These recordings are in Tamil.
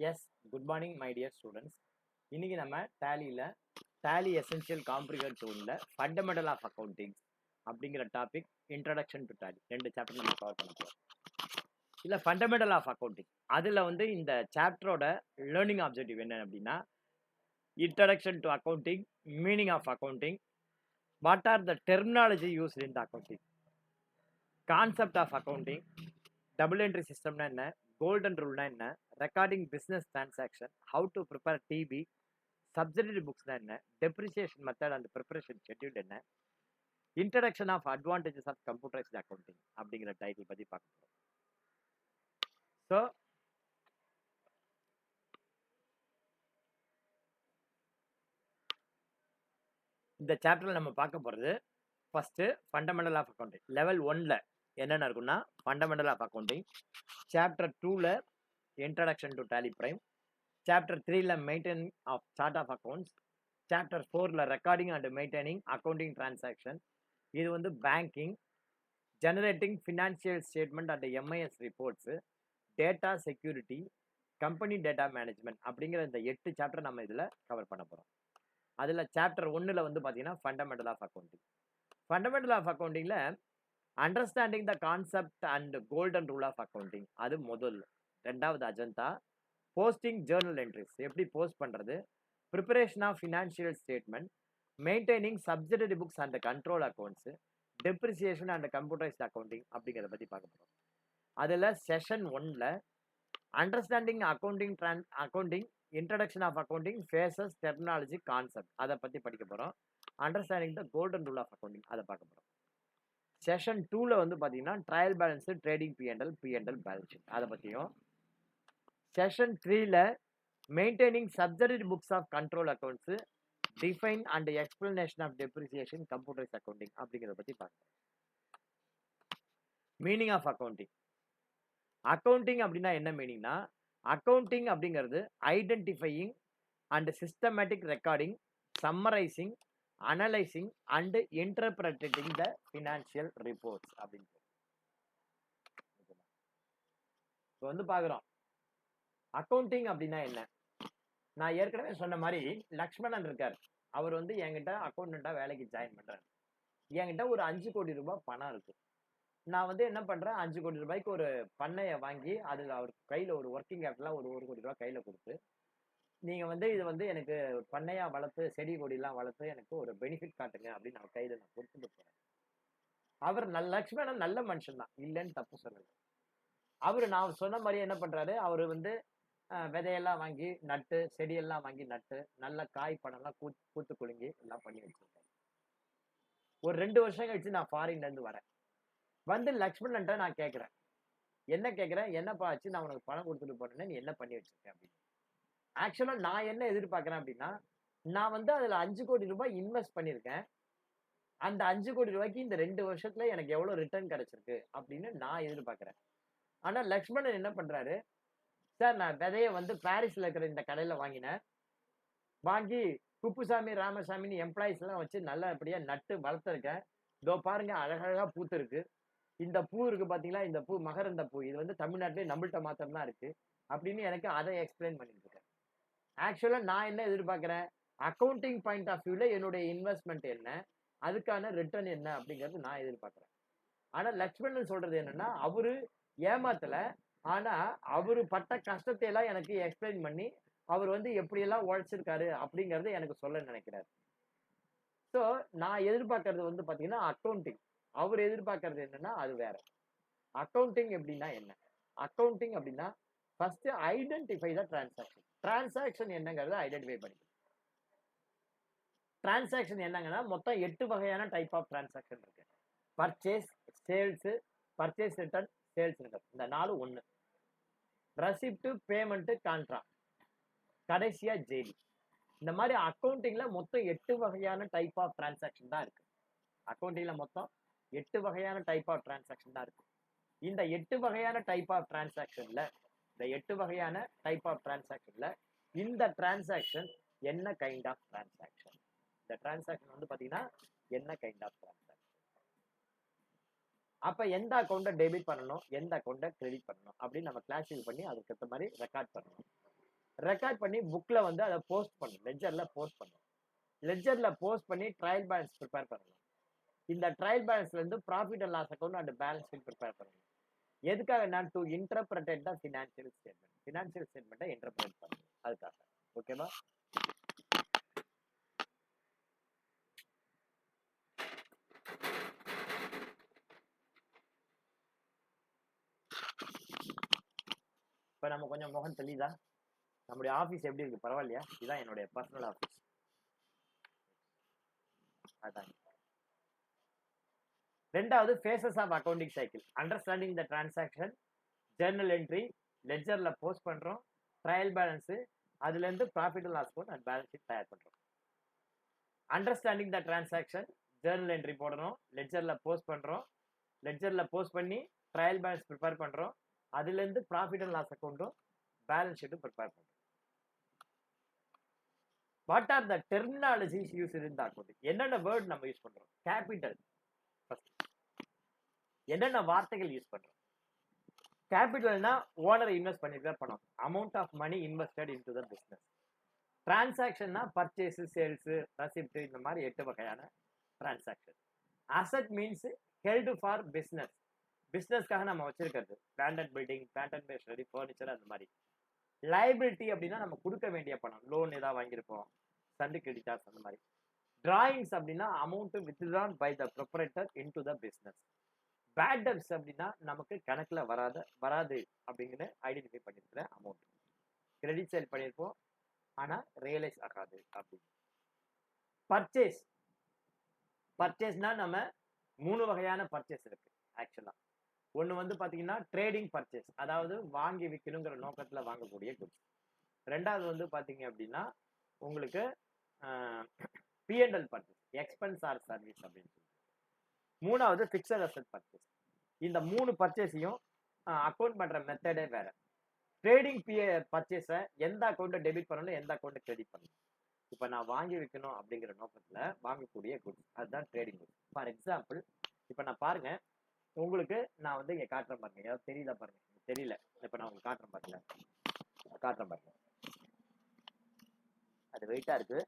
S, good morning my dear students. இன்னைக்கு நம்ம டேலி எசென்ஷியல் காம்ப்ளிகேட் டூலில் ஃபண்டமெண்டல் ஆஃப் அக்கௌண்டிங் அப்படிங்கிற topic introduction to Tally 2 chapter நம்ம கவர் பண்ண போகிறோம். இல்லை ஃபண்டமெண்டல் ஆஃப் அக்கௌண்டிங் அதில் இந்த சாப்டரோட லேர்னிங் ஆப்ஜெக்டிவ் என்ன அப்படின்னா introduction to accounting, meaning of accounting, what are the terminology used in the accounting, concept of accounting, double entry சிஸ்டம்னா என்ன, கோல்டன் ரூல்னா என்ன, recording business transaction, how to prepare TB, subsidiary புக்ஸ்னா என்ன, depreciation method and preparation schedule என்ன, introduction of advantages of computerised accounting அப்படிங்கிற டைட்டில் பற்றி பார்க்க போகிறோம். ஸோ இந்த சாப்டரில் நம்ம பார்க்க போகிறது first fundamental of accounting. Level 1ல் என்னென்ன இருக்குன்னா ஃபண்டமெண்டல் ஆஃப் அக்கௌண்டிங், சாப்டர் 2ல் introduction to Tally Prime, chapter 3ல் maintaining of chart of accounts, chapter 4ல் recording and maintaining accounting transaction, இது banking, generating financial statement and MIS reports, data security, company data management அப்படிங்கிற இந்த 8 சாப்டர் நம்ம இதில் கவர் பண்ண போகிறோம். அதில் சாப்டர் 1ல் பார்த்தீங்கன்னா fundamental of accounting. Fundamental of அக்கௌண்டிங்கில் understanding the concept and golden rule of accounting அது முதல். 2வது அஜெண்டா போஸ்டிங் ஜேர்னல் என்ட்ரிஸ் எப்படி போஸ்ட் பண்ணுறது, preparation of financial statement, maintaining subsidiary books and control accounts, depreciation and computerised accounting அப்படிங்கிறத பற்றி பார்க்க போகிறோம். அதில் செஷன் 1ல் understanding accounting, introduction of accounting, phases, terminology, concept அதை பற்றி படிக்க போகிறோம். Understanding the golden rule of accounting அதை பார்க்க போகிறோம். செஷன் 2ல் பார்த்தீங்கன்னா trial balance, trading PNL balance sheet அதை பற்றியும், செஷன் 3ல் maintaining subsidiary books of control accounts, define and explanation of depreciation, computerised accounting அப்படிங்கிறத பற்றி பார்க்கணும். Meaning of accounting. அக்கௌண்டிங் அப்படின்னா என்ன மீனிங்னா, அக்கௌண்டிங் அப்படிங்கிறது identifying and systematic recording, summarising, analysing and interpreting the financial reports அப்படின்னு. இப்போ பார்க்குறோம் அக்கௌண்டிங் அப்படின்னா என்ன. நான் ஏற்கனவே சொன்ன மாதிரி லக்ஷ்மணன் இருக்கார், அவர் என்கிட்ட அக்கௌண்டண்டா வேலைக்கு ஜாயின் பண்றாரு. என்கிட்ட ஒரு 5 கோடி ரூபாய் பணம் இருக்கு. நான் என்ன பண்றேன், 5 கோடி ரூபாய்க்கு ஒரு பண்ணையை வாங்கி அதுல அவர் கையில ஒரு ஒர்க்கிங் கேபிட்டலா ஒரு 1 கோடி ரூபாய் கையில கொடுத்து, நீங்க இது எனக்கு பண்ணையா வளர்த்து செடி கொடி எல்லாம் வளர்த்து எனக்கு ஒரு பெனிஃபிட் காட்டுங்க அப்படின்னு அவர் கையில நான் கொடுத்துட்டு போறேன். அவர் லக்ஷ்மணன் நல்ல மனுஷன் தான், இல்லைன்னு தப்பு சொல்லல. அவரு நான் சொன்ன மாதிரி என்ன பண்றாரு, அவரு விதையெல்லாம் வாங்கி நட்டு, செடியெல்லாம் வாங்கி நட்டு, நல்ல காய் பழம்லாம் பூத்து குலுங்கி எல்லாம் பண்ணி வச்சிருக்காரு. ஒரு 2 வருஷம் கழிச்சு நான் ஃபாரின்ல இருந்து வரேன். லக்ஷ்மணன்ட்ட நான் கேட்கிறேன், என்ன கேட்கிறேன், என்னப்பா ஆச்சு, நான் உனக்கு பணம் கொடுத்துட்டு போனேன்னு நீ என்ன பண்ணி வச்சிருக்கேன் அப்படின்னு. ஆக்சுவலா நான் என்ன எதிர்பார்க்கிறேன் அப்படின்னா, நான் அதுல 5 கோடி ரூபாய் இன்வெஸ்ட் பண்ணியிருக்கேன். அந்த 5 கோடி ரூபாய்க்கு இந்த 2 வருஷத்துல எனக்கு எவ்வளவு ரிட்டர்ன் கிடைச்சிருக்கு அப்படின்னு நான் எதிர்பார்க்கிறேன். ஆனா லக்ஷ்மணன் என்ன பண்றாரு, சார் நான் விதைய பாரிஸ்ல இருக்கிற இந்த கடையில வாங்கினேன். வாங்கி குப்புசாமி, ராமசாமின்னு எம்ப்ளாயிஸ் எல்லாம் வச்சு நல்லபடியா நட்டு வளர்த்துருக்கேன். இதோ பாருங்க அழகழகா பூத்து இருக்கு. இந்த பூ இருக்கு பாத்தீங்களா, இந்த பூ மகரந்த பூ, இது தமிழ்நாட்டிலே நம்மள்ட்ட மாத்திரம் தான் இருக்கு அப்படின்னு எனக்கு அதை எக்ஸ்பிளைன் பண்ணிட்டு இருக்கேன். ஆக்சுவலா நான் என்ன எதிர்பார்க்கிறேன், அக்கௌண்டிங் பாயிண்ட் ஆஃப் வியூல என்னுடைய இன்வெஸ்ட்மெண்ட் என்ன, அதுக்கான ரிட்டர்ன் என்ன அப்படிங்கிறது நான் எதிர்பார்க்கிறேன். ஆனா லக்ஷ்மணன் சொல்றது என்னன்னா, அவரு ஏமாத்தல, ஆனா அவரு பட்ட கஷ்டத்தை எல்லாம் எனக்கு எக்ஸ்பிளைன் பண்ணி அவர் எப்படியெல்லாம் உழைச்சிருக்காரு அப்படிங்கறத எனக்கு சொல்ல நினைக்கிறாரு. ஸோ நான் எதிர்பார்க்கறது பாத்தீங்கன்னா அக்கௌண்டிங், அவர் எதிர்பார்க்கறது என்னன்னா அது வேற. அக்கௌண்டிங் எப்படின்னா என்ன, அக்கௌண்டிங் அப்படின்னா first identify the transaction. Transaction என்னங்கிறத ஐடென்டிஃபை பண்ணிக்கணும். டிரான்சாக்ஷன் என்னங்கன்னா மொத்தம் 8 வகையான டைப் ஆஃப் டிரான்சாக்ஷன் இருக்கு. Purchase, sales, purchase return, sales return, இந்த 4 ஒண்ணு. ரெசிப்ட், பேமெண்ட், கான்ட்ராக்ட், கடைசியா ஜேடி. இந்த மாதிரி அக்கௌண்டிங்ல மொத்தம் 8 வகையான டைப் ஆஃப் டிரான்சாக்ஷன் தான் இருக்கு. அக்கௌண்டிங்ல மொத்தம் 8 வகையான டைப் ஆஃப் டிரான்சாக்ஷன் தான் இருக்கு. இந்த 8 வகையான டைப் ஆஃப் டிரான்சாக்ஷன்ல இந்த டிரான்சாக்ஷன் என்ன கைண்ட் ஆஃப் டிரான்சாக்ஷன், இந்த டிரான்சாக்ஷன் பாத்தீங்கன்னா என்ன கைண்ட் ஆஃப் டிரான்சாக்ஷன். அப்ப எந்த அக்கௌண்ட்டை டெபிட் பண்ணணும், எந்த அக்கௌண்ட்டை கிரெடிட் பண்ணணும் அப்படின்னு நம்ம கிளாசிஃபை பண்ணி அதுக்கு ஏற்ற மாதிரி ரெக்கார்ட் பண்ணணும். ரெக்கார்ட் பண்ணி புக்ல வந்து அதை போஸ்ட் பண்ணணும், லெட்ஜர்ல போஸ்ட் பண்ணணும். லெட்ஜர்ல போஸ்ட் பண்ணி ட்ரையல் பேலன்ஸ் ப்ரிப்பேர் பண்ணணும். இந்த ட்ரையல் பேலன்ஸ்ல இருந்து profit and loss account and balance sheet prepare பண்ணணும். எதுக்காக நான் to interpret the financial statement, financial ஸ்டேட்மெண்ட்டை இன்டர்பிரேட் பண்ணணும் அதுக்காக. ஓகேவா? இப்ப நம்ம கொஞ்சம் முகம் தெளிதா? நம்முடைய ஆபீஸ் எப்படி இருக்கு, பரவாயில்லையா? இதுதான் என்னுடைய பர்சனல் ஆபீஸ். அதான் ரெண்டாவது phases of accounting cycle. Understanding the transaction, journal entry, லெட்ஜர்ல போஸ்ட் பண்றோம், ட்ரையல் பேலன்ஸ், அதுல இருந்து profit and loss account and balance sheet தயார் பண்றோம். Understanding the transaction, journal entry போடணும், லெட்ஜர்ல போஸ்ட் பண்றோம், லெட்ஜர்ல போஸ்ட் பண்ணி ட்ரையல் பேலன்ஸ் ப்ரிப்பேர் பண்றோம், அதுல இருந்து ப்ராஃபிட் அண்ட் லாஸ் அக்கௌண்ட்டும் பேலன்ஸ் ஷீட்டும் ப்ரிப்பேர் பண்றோம். What are the terminologies use in the accounting? என்னென்ன வேர்ட் நம்ம யூஸ் பண்றோம்? கேபிட்டல், என்னென்ன வார்த்தைகள் யூஸ் பண்றோம்? கேபிட்டல்னா ஓனர் இன்வெஸ்ட் பண்ணிருக்க பணம், amount of money invested into the business. டிரான்சாக்ஷன்னா பர்ச்சேஸ், சேல்ஸ், ரெசிப்ட், இந்த மாதிரி 8 வகையான transaction. Asset means held for business, பிசினஸ்க்காக நம்ம வச்சிருக்கிறது, branded building, plant machinery, furniture, அந்த மாதிரி. லைபிலிட்டி அப்படின்னா நம்ம கொடுக்க வேண்டிய பணம், லோன் ஏதாவது வாங்கியிருப்போம், சண்டு கிரெடிட்டார்ஸ், அந்த மாதிரி. டிராயிங்ஸ் அப்படின்னா amount withdrawn by the proprietor into the business. Bad debts அப்படின்னா நமக்கு கணக்குல வராது அப்படிங்கிற ஐடென்டிஃபை பண்ணிருக்கிற அமௌண்ட். கிரெடிட் சேல் பண்ணியிருப்போம் ஆனா ரியலைஸ் ஆகாது அப்படின்னு. பர்ச்சேஸ், பர்ச்சேஸ்னா நம்ம 3 வகையான பர்ச்சேஸ் இருக்கு ஆக்சுவலா. ஒன்னு வந்து பாத்தீங்கன்னா ட்ரேடிங் பர்ச்சேஸ், அதாவது வாங்கி விற்கணுங்கிற நோக்கத்துல வாங்கக்கூடிய குட்ஸ். ரெண்டாவது வந்து பாத்தீங்க அப்படின்னா உங்களுக்கு P&L purchase, expense R service அப்படின்னு சொல்லி. மூணாவது பிக்சட் அசெட் பர்ச்சேஸ். இந்த 3 பர்ச்சேஸையும் அக்கௌண்ட் பண்ற மெத்தடே வேற. ட்ரேடிங் பர்ச்சேஸை எந்த அக்கௌண்ட்டை டெபிட் பண்ணணும், எந்த அக்கௌண்ட்டை கிரெடிட் பண்ணணும். இப்போ நான் வாங்கி வைக்கணும் அப்படிங்கிற நோக்கத்துல வாங்கக்கூடிய குட்ஸ், அதுதான் ட்ரேடிங் குட்ஸ். ஃபார் எக்ஸாம்பிள், இப்போ நான் பாருங்க, உங்களுக்கு நான் வந்து இங்க காட்டுறேன் பாருங்க, ஏதாவது தெரியல பாருங்க, தெரியல, இப்போ நான் உங்களுக்கு காட்டுறேன் பாருங்க, காட்டுறேன் பாருங்க, அது வெயிட்டா இருக்கு,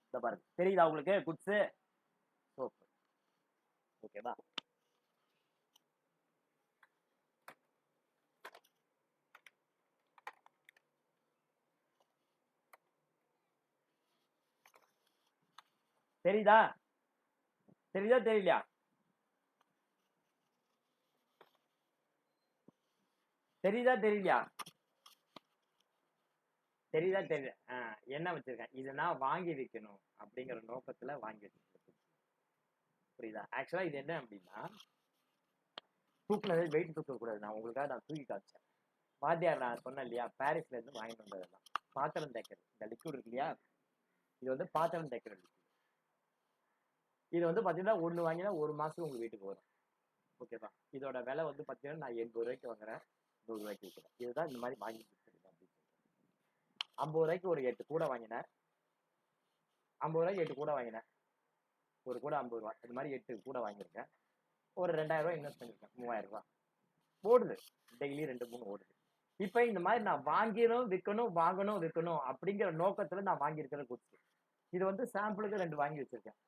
இந்த பாருங்க, தெரியுதா உங்களுக்கு குட்ஸ்? சோப்பு, ஓகேவா? தெரியுதா? தெரியுதா தெரியலையா? தெரியுதா தெரியலையா? தெரியுதா தெரியல? என்ன வச்சிருக்கேன், இதை நான் வாங்கி வைக்கணும் அப்படிங்கிற நோக்கத்துல வாங்கி வச்சிருக்கேன். புரியுதா? ஆக்சுவலா இது என்ன அப்படின்னா, தூக்குனது வெயிட் தூக்க கூடாது. நான் உங்களுக்காக நான் தூக்கி காமிச்சேன். வாத்தியார் நான் சொன்னேன் இல்லையா, பாரிஸ்ல இருந்து வாங்கிட்டு வந்ததெல்லாம் பாத்திரம் தேய்க்கிறது. இந்த லிக்விட் இருக்கு இல்லையா, இது வந்து பாத்திரம் தேய்க்கிறது. இது வந்து பாத்தீங்கன்னா 1 வாங்கினா 1 மாசத்துக்கு உங்க வீட்டுக்கு வரும். ஓகேவா? இதோட விலை வந்து பாத்தீங்கன்னா நான் 80 ரூபாய்க்கு வாங்குறேன், 100 ரூபாய்க்கு விற்கிறேன். இதுதான் இந்த மாதிரி வாங்கி கொடுத்துருக்கேன் அப்படின்னு சொல்றேன். 50 ரூபாய்க்கு ஒரு 8 கூட வாங்கினேன், 50 ரூபாய்க்கு 8 கூட வாங்கினேன், ஒரு கூட 50 ரூபா, இந்த மாதிரி 8 கூட வாங்கியிருக்கேன். ஒரு 2000 ரூபாய் இன்வெஸ்ட் பண்ணிருக்கேன், 3000 ரூபாய் ஓடுது, டெய்லி 2-3 ஓடுது. இப்ப இந்த மாதிரி நான் வாங்கணும் விற்கணும், வாங்கணும் விற்கணும் அப்படிங்கிற நோக்கத்துல நான் வாங்கியிருக்கிற குட்ஸ். இது வந்து சாம்பிளுக்கு 2 வாங்கி வச்சிருக்கேன்.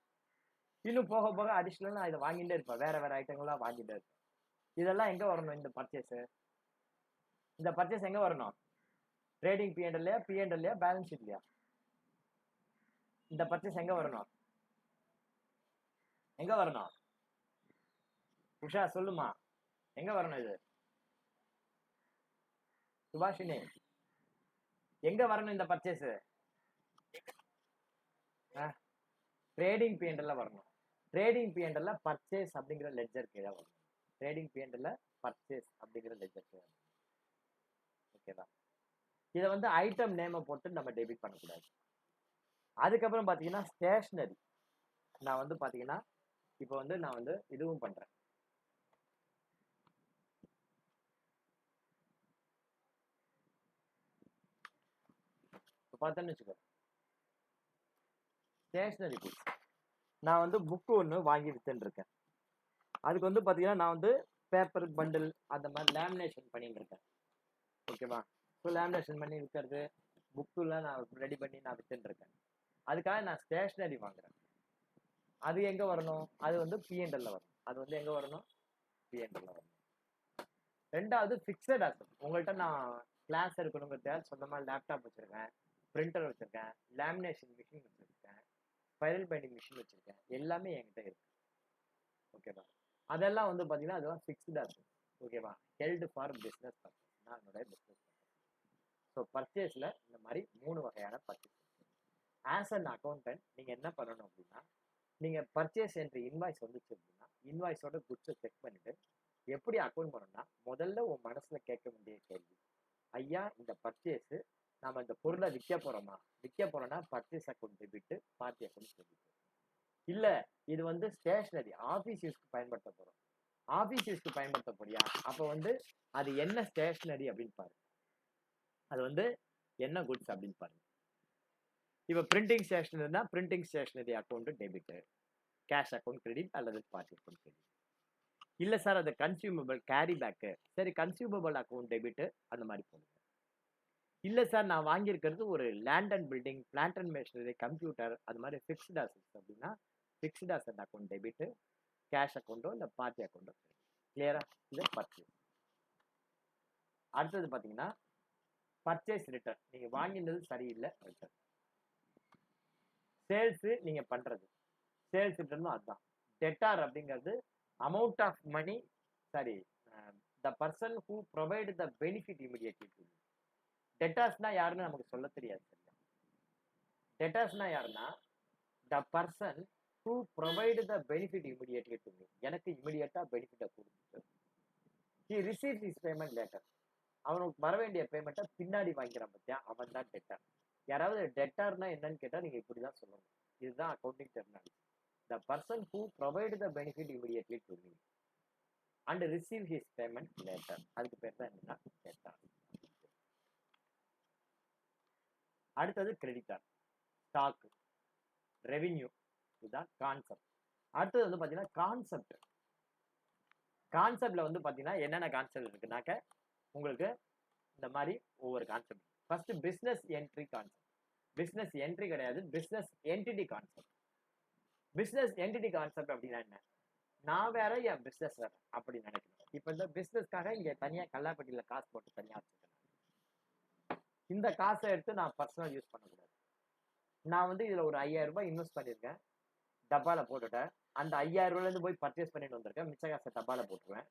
இன்னும் போக போக அடிஷனல் நான் இதை வாங்கிட்டே இருப்பேன், வேற வேற ஐட்டங்கள்லாம் வாங்கிட்டே இருப்பேன். இதெல்லாம் எங்க வரணும் இந்த பர்ச்சேஸ்? இந்த பர்ச்சேஸ் எங்க வரணும்? ட்ரேடிங் P&L, பேலன்ஸ் ஷீட்லையா? இந்த பர்ச்சேஸ் எங்க வரணும்? எங்க வரணும்? உஷா சொல்லுமா, எங்க வரணும் இது? சுபாஷினி, எங்க வரணும் இந்த பர்ச்சேஸ்? ட்ரேடிங் P&L வரணும். ட்ரேடிங் P&L பர்ச்சேஸ் அப்படிங்கிற லெட்ஜர் கீழே வரணும். ட்ரேடிங் P&L பர்ச்சேஸ் அப்படிங்கிற லெட்ஜர் கீழே. ஓகேவா? இதை வந்து ஐட்டம் நேமை போட்டு நம்ம டெபிட் பண்ணக்கூடாது. அதுக்கப்புறம் பாத்தீங்கன்னா ஸ்டேஷனரி, நான் வந்து பாத்தீங்கன்னா இப்போ வந்து நான் வந்து இதுவும் பண்றேன். பார்த்தேன்னு வச்சுக்கோ, ஸ்டேஷனரி குட்ஸ், நான் வந்து புக்கு ஒன்று வாங்கி வித்துன்னு இருக்கேன். அதுக்கு வந்து பார்த்தீங்கன்னா நான் வந்து பேப்பர் பண்டில் அந்த மாதிரி லேமினேஷன் பண்ணிட்டு இருக்கேன். ஓகேவா? ஸோ லேமினேஷன் பண்ணி விற்கிறது, புக்குலாம் நான் ரெடி பண்ணி நான் வித்துட்டு இருக்கேன். அதுக்காக நான் ஸ்டேஷனரி வாங்குறேன். அது எங்க வரணும்? அது வந்து P&L வரணும். அது வந்து எங்க வரணும்? P&L வரணும். ரெண்டாவது ஃபிக்ஸட் அசெட். உங்கள்ட்ட நான் கிளாஸ் எடுக்கணுங்கிறதுக்காக சொந்தமா லேப்டாப் வச்சிருக்கேன், பிரிண்டர் வச்சிருக்கேன், லேமினேஷன் மிஷின் வச்சிருக்கேன், ஸ்பைரல் பைண்டிங் மிஷின் வச்சிருக்கேன். எல்லாமே என்கிட்ட இருக்கு. ஓகேவா? அதெல்லாம் வந்து பாத்தீங்கன்னா அதெல்லாம் ஃபிக்ஸ்டு அசெட். ஓகேவா? Held for business purpose. நான் என்னோட பிசினஸ் பர்பஸ். ஸோ பர்ச்சேஸ்ல இந்த மாதிரி 3 வகையான பர்ச்சேஸ். ஆஸ் அன் அக்கௌண்டன்ட் நீங்க என்ன பண்ணணும் அப்படின்னா, நீங்க பர்ச்சேஸ் என்ற இன்வாய்ஸ் வந்துச்சு அப்படின்னா இன்வாய்ஸோட குட்ஸை செக் பண்ணிட்டு எப்படி அக்கௌண்ட் பண்ணணும்னா, முதல்ல உன் மனசுல கேட்க வேண்டிய கேள்வி, ஐயா இந்த பர்ச்சேஸ் நாம இந்த பொருளை விற்க போறோமா? விற்க போறோம்னா purchase account debit, party account debit. இல்ல இது வந்து ஸ்டேஷனரி ஆபீஸ் யூஸ்க்கு பயன்படுத்த போறோம். ஆபீஸ் யூஸ்க்கு பயன்படுத்த போறியா? அப்ப வந்து அது என்ன ஸ்டேஷனரி அப்படின்னு பாரு. அது வந்து என்ன குட்ஸ் அப்படின்னு பாருங்க. இப்ப பிரிண்டிங் ஸ்டேஷனரினா printing stationery account debit, cash account credit அல்லது பார்ட்டி அக்கௌண்ட் கிரெடிட். இல்ல சார் அது கன்சியூமபிள் கேரி பேக்கு, சரி கன்சியூமபிள் அக்கௌண்ட் டெபிட் அந்த மாதிரி போடுங்க. இல்ல சார் நான் வாங்கியிருக்கிறது ஒரு land and building, plant and machinery, computer, அது மாதிரி ஃபிக்ஸ்ட் அசெட்ஸ் அப்படின்னா fixed asset account debit, cash அக்கௌண்ட்டோ இல்லை பார்ட்டி அக்கௌண்ட்டோ. கிளியரா? இது பர்ச்சேஸ். அடுத்தது பார்த்தீங்கன்னா பர்ச்சேஸ் ரிட்டர்ன். நீங்க வாங்கினது சரியில்லை, ரிட்டர்ன். சேல்ஸ் நீங்க பண்றது, சேல்ஸ் ரிட்டர்னும் அதுதான். டெட்டார் அப்படிங்கிறது amount of money, sorry the person who provide the benefit immediately to you. டெட்டார்ஸ்னா யாருன்னு நமக்கு சொல்ல தெரியாது. டெட்டார்ஸ்னா யாருன்னா the person who provide the benefit immediately to me. எனக்கு இமிடியேட்டா பெனிஃபிட்டை கொடுத்துட்டு he receives his payment later. அவனுக்கு வர வேண்டிய பேமெண்ட்டை பின்னாடி வாங்கிக்கிறான் பத்தியா, அவன் தான் டெட்டார். யாராவது டெட்டார்னா என்னன்னு கேட்டா நீங்க இப்படிதான் சொல்லணும். இதுதான் accounting terminology. The person who provide the benefit immediately to me and receive his payment later. அதுக்கு பேர் தான் என்னன்னா டெட்டார். அடுத்தது கிரெடிட்டார், ஸ்டாக், ரெவின்யூ. இதுதான் கான்செப்ட். அடுத்தது வந்து பாத்தீங்கன்னா கான்செப்ட். கான்செப்ட்ல வந்து பாத்தீங்கன்னா என்னென்ன கான்செப்ட் இருக்குனாக்க உங்களுக்கு இந்த மாதிரி ஒவ்வொரு concept. First business entry concept. Business entry கிடையாது, business entity concept. Business entity concept அப்படின்னா என்ன? நான் வேற என் பிசினஸ் வேற அப்படி நினைக்கணும். இப்ப இந்த பிசினஸ்க்காக இங்க தனியா கல்லாப்பட்டியில காசு போட்டு தனியா வச்சிருக்கேன். இந்த காசை எடுத்து நான் பர்சனல் யூஸ் பண்ணக்கூடாது. நான் வந்து இதுல ஒரு 5000 ரூபாய் இன்வெஸ்ட் பண்ணிருக்கேன், டப்பால போட்டுட்டேன். அந்த 5000 ரூபாயில இருந்து போய் பர்ச்சேஸ் பண்ணிட்டு வந்திருக்கேன், மிச்ச காசை டப்பால போட்டுருவேன்.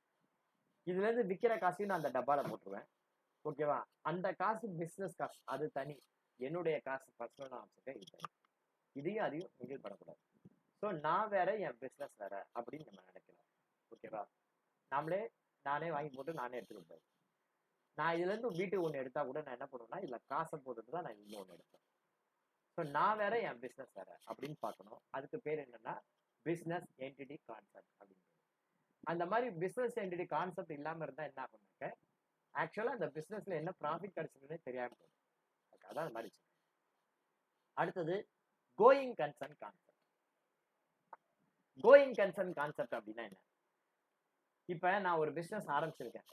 இதுல இருந்து விற்கிற காசையும் நான் அந்த டப்பால போட்டுருவேன். ஓகேவா? அந்த காசு பிசினஸ் காசு, அது தனி. என்னுடைய காசு பர்சனல் நான் வச்சிருக்கேன், இது தனி. இதையும் அதையும் மிங்கிள் பண்ணக்கூடாது. ஸோ நான் வேற என் பிசினஸ் வேற அப்படின்னு நம்ம நினைக்கலாம். ஓகேவா? நானே வாங்கி போட்டு நானே எடுத்துட்டு போய் நான் இதுல இருந்து வீட்டுக்கு ஒன்று எடுத்தா கூட நான் என்ன பண்ணுவேன்னா இதுல காசை போட்டுட்டு தான் நான் இன்னொன்று எடுப்பேன். ஸோ நான் வேற என் பிசினஸ் வேற அப்படின்னு பார்க்கணும். அதுக்கு பேர் என்னன்னா பிசினஸ் என்டிட்டி கான்செப்ட் அப்படின்னு. அந்த மாதிரி பிசினஸ் என்டிட்டி கான்செப்ட் இல்லாம இருந்தா என்ன ஆகும்னாக்க ஆக்சுவலா அந்த பிசினஸ்ல என்ன ப்ராஃபிட் கிடைச்சதுன்னு தெரியாம போகும். அதான் அது மாதிரி. அடுத்தது going concern concept. Going concern concept அப்படின்னா என்ன? இப்ப நான் ஒரு பிசினஸ் ஆரம்பிச்சிருக்கேன்.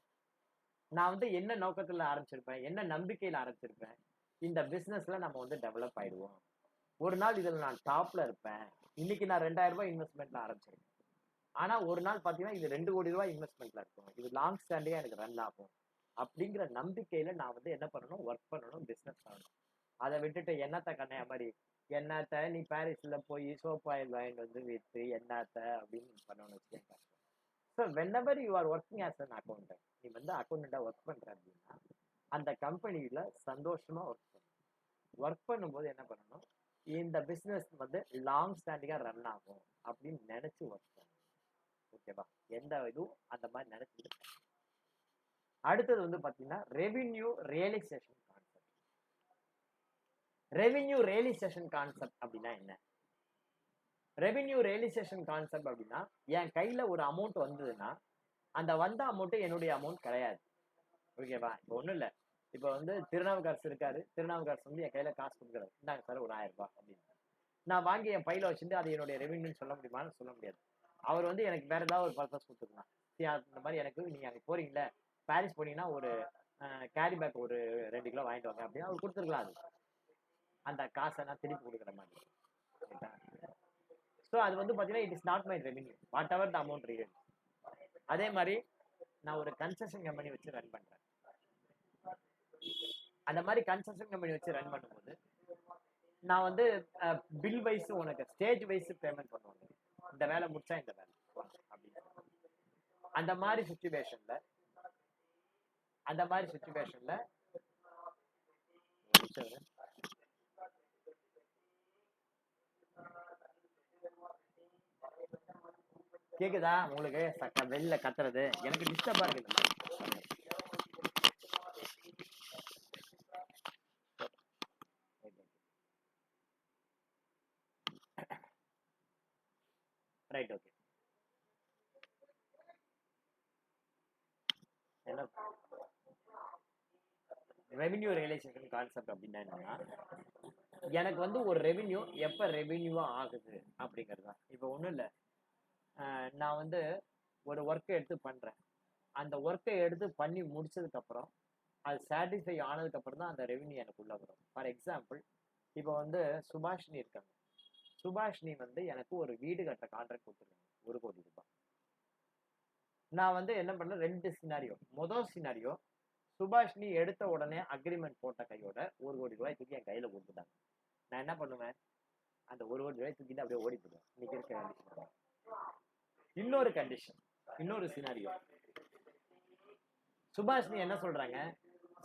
நான் வந்து என்ன நோக்கத்துல ஆரம்பிச்சிருப்பேன், என்ன நம்பிக்கையில ஆரம்பிச்சிருப்பேன், இந்த பிசினஸ்ல நம்ம வந்து டெவலப் ஆயிடுவோம், ஒரு நாள் இதுல நான் டாப்ல இருப்பேன். இன்னைக்கு நான் 2000 ரூபாய் இன்வெஸ்ட்மெண்ட்ல ஆரம்பிச்சிருக்கேன். ஆனா ஒரு நாள் பாத்தீங்கன்னா இது 2 கோடி ரூபாய் இன்வெஸ்ட்மெண்ட்ல இருக்கும், இது லாங் ஸ்டாண்டிங்கா எனக்கு ரன் ஆகும் அப்படிங்கிற நம்பிக்கையில நான் வந்து என்ன பண்ணணும், ஒர்க் பண்ணணும், பிசினஸ் பண்ணணும். அதை விட்டுட்டு என்னத்த கண்ணையா மாதிரி என்னத்த நீ பாரிஸ்ல போய் சோப் ஆயில் வாங்கிட்டு வந்து வித்து என்னத்த அப்படின்னு பண்ணணும்னு வச்சுக்கேன். So whenever you are working as an accountant, நீ வந்து அக்கௌண்டண்டா ஒர்க் பண்ற அப்படின்னா அந்த கம்பெனியில சந்தோஷமா ஒர்க் பண்ணணும். ஒர்க் பண்ணும்போது என்ன பண்ணணும், இந்த பிசினஸ் வந்து லாங் ஸ்டாண்டிங்கா ரன் ஆகும் அப்படின்னு நினைச்சு ஒர்க் பண்ணணும். ஓகேவா? எந்த இதுவும் அந்த மாதிரி நினைச்சுட்டு. அடுத்தது வந்து பாத்தீங்கன்னா revenue realisation concept. Revenue realisation concept அப்படின்னா என்ன? ரெவின்யூ ரியலைசேஷன் கான்செப்ட் அப்படின்னா என் கையில ஒரு அமௌண்ட் வந்ததுன்னா அந்த வந்த அமௌண்ட் என்னுடைய அமௌண்ட் கிடையாது. ஓகேவா? இப்போ ஒன்றும் இல்லை, இப்போ வந்து திருநாவுக்கரசு இருக்காரு, திருநாவுக்கரசு வந்து என் கையில காசு கொடுக்குறாரு, இந்தாங்க சார் ஒரு 1000 ரூபாய் அப்படின்னு. நான் வாங்கி என் பையில வச்சுட்டு அது என்னுடைய ரெவின்யூன்னு சொல்ல முடியுமான்னு சொல்ல முடியாது. அவர் வந்து எனக்கு வேற ஏதாவது ஒரு பர்பஸ் கொடுத்துருக்கலாம். இந்த மாதிரி எனக்கு நீங்க அங்கே போறீங்களே, பாரிஸ் போனீங்கன்னா ஒரு கேரி பேக் ஒரு 2 கிலோ வாங்கிட்டு வாங்க அப்படின்னா அவர் கொடுத்துருக்கலாம். அது அந்த காசை நான் திருப்பி கொடுக்குற மாதிரி. ஸோ அது வந்து பார்த்தீங்கன்னா it is not my revenue what ever the amount real. அதே மாதிரி நான் ஒரு கன்ஸ்ட்ரக்ஷன் கம்பெனி வச்சு ரன் பண்றேன். அந்த மாதிரி கன்ஸ்ட்ரக்ஷன் கம்பெனி வச்சு ரன் பண்ணும்போது நான் வந்து பில் வைஸ் உனக்கு ஸ்டேஜ் வைஸ் பேமெண்ட் பண்ணுவாங்க. இந்த வேலை முடிச்சா இந்த வேலை அப்படின்னு. அந்த மாதிரி சுச்சுவேஷன்ல கேக்குதா உங்களுக்கு வெளில கத்துறது? எனக்கு டிஸ்டர்பா இருக்கு. Right, okay. என்ன ரெவென்யூ ரியலைசேஷன் கான்செப்ட் அப்படின்னா என்னன்னா, எனக்கு வந்து ஒரு ரெவென்யூ எப்ப ரெவென்யூவா ஆகுது அப்படிங்கிறது தான். இப்போ ஒன்றும் இல்லை, நான் வந்து ஒரு ஒர்க்கை எடுத்து பண்றேன். அந்த ஒர்க்கை எடுத்து பண்ணி முடிச்சதுக்கு அப்புறம் அது சாட்டிஸ்ஃபை ஆனதுக்கு அப்புறம் தான் அந்த ரெவென்யூ எனக்கு உள்ள வரும். ஃபார் எக்ஸாம்பிள், இப்போ வந்து சுபாஷினி இருக்காங்க. சுபாஷினி வந்து எனக்கு ஒரு வீடு கட்ட கான்ட்ராக்ட் கொடுத்துருக்காங்க 1 கோடி ரூபாய். நான் வந்து என்ன பண்ணேன், 2 சினாரியோ. முதல் சினாரியோ, சுபாஷினி எடுத்த உடனே அக்ரிமெண்ட் போட்ட கையோட 1 கோடி ரூபாய் தூக்கி என் கையில கொடுத்துட்டாங்க. நான் என்ன பண்ணுவேன், அந்த 1 கோடி ரூபாய் தூக்கிட்டு அப்படியே ஓடி போடுவேன். இன்னைக்கு இருக்க கண்டிஷன். இன்னொரு கண்டிஷன், இன்னொரு சினாரியோ, சுபாஷினி என்ன சொல்றாங்க,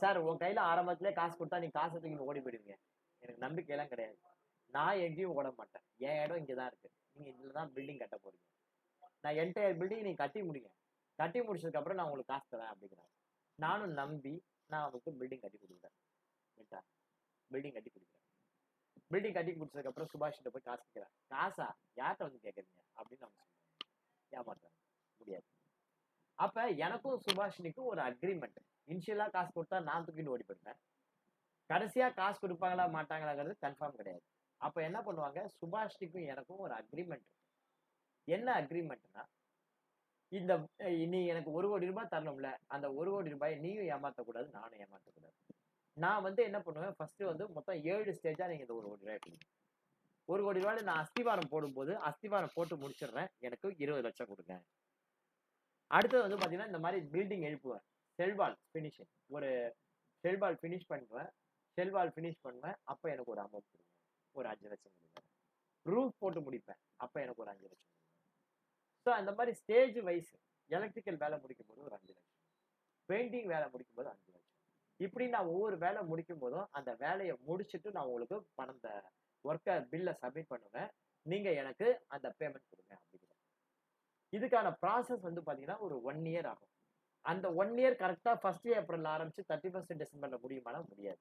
சார் உன் கையில ஆரம்பத்திலே காசு கொடுத்தா நீ காசை தூக்கி ஓடி போயிடுவீங்க. எனக்கு நம்பிக்கையெல்லாம் கிடையாது. நான் எங்கேயும் ஓட மாட்டேன். என் இடம் இங்கதான் இருக்கு. நீங்க இதுலதான் பில்டிங் கட்ட போறீங்க. நான் என்டையர் பில்டிங் நீங்க கட்டி முடிங்க. கட்டி முடிச்சதுக்கு அப்புறம் நான் உங்களுக்கு காசு தரேன் அப்படிங்கிறாங்க. நானும் நம்பி நான் அவங்களுக்கு பில்டிங் கட்டி கொடுக்குறேன். பில்டிங் கட்டி கொடுக்குறேன். பில்டிங் கட்டி முடிச்சதுக்கு அப்புறம் சுபாஷிட்ட போய் காசு கேட்கிறேன். காசா யார்கிட்ட வந்து கேட்குறீங்க அப்படின்னு அவங்க சொல்லுவாங்க. ஏமாத்துறாங்க, முடியாது. அப்ப எனக்கும் சுபாஷினிக்கும் ஒரு அக்ரிமெண்ட். இனிஷியலா காசு கொடுத்தா நான் தூக்கிட்டு ஓடி போயிட்டேன். கடைசியா காசு கொடுப்பாங்களா மாட்டாங்களாங்கிறது கன்ஃபார்ம் கிடையாது. அப்ப என்ன பண்ணுவாங்க, சுபாஷினிக்கும் எனக்கும் ஒரு அக்ரிமெண்ட். என்ன அக்ரிமெண்ட்னா, இந்த நீ எனக்கு 1 கோடி ரூபாய் தரணும்ல, அந்த 1 கோடி ரூபாய் நீயும் ஏமாத்தக்கூடாது, நானும் ஏமாத்தக்கூடாது. நான் வந்து என்ன பண்ணுவேன், ஃபர்ஸ்ட் வந்து மொத்தம் 7 ஸ்டேஜா நீங்க இந்த 1 கோடி ரூபாய் எடுக்கணும். 1 கோடி ரூபாய் நான் அஸ்திவாரம் போடும்போது அஸ்திவாரம் போட்டு முடிச்சிடுறேன், எனக்கு 20 லட்சம் கொடுங்க. அடுத்தது வந்து பாத்தீங்கன்னா இந்த மாதிரி பில்டிங் எழுப்புவேன். செல்வால் பினிஷிங், ஒரு செல்வால் பினிஷ் பண்ணுவேன். செல்வால் பினிஷ் பண்ணுவேன், அப்ப எனக்கு ஒரு அமௌண்ட் கொடுங்க, ஒரு 5 லட்சம் கொடுங்க. ரூஃப் போட்டு முடிப்பேன், அப்ப எனக்கு ஒரு 5 லட்சம் கொடுங்க. ஸோ அந்த மாதிரி ஸ்டேஜ் வைஸ் எலக்ட்ரிக்கல் வேலை முடிக்கும் போது ஒரு 5 லட்சம், பெயிண்டிங் வேலை முடிக்கும் போது 5 லட்சம். இப்படி நான் ஒவ்வொரு வேலை முடிக்கும் போதும் அந்த வேலையை முடிச்சுட்டு நான் உங்களுக்கு பணம் ஒர்க்கை பில்லை சப்மிட் பண்ணுவேன். நீங்க எனக்கு அந்த பேமெண்ட் கொடுங்க அப்படிங்கிற. இதுக்கான ப்ராசஸ் வந்து பாத்தீங்கன்னா ஒரு 1 இயர் ஆகும். அந்த 1 இயர் கரெக்டா 1 ஏப்ரல் ஆரம்பிச்சு 31 டிசம்பர்ல முடியுமானா முடியாது.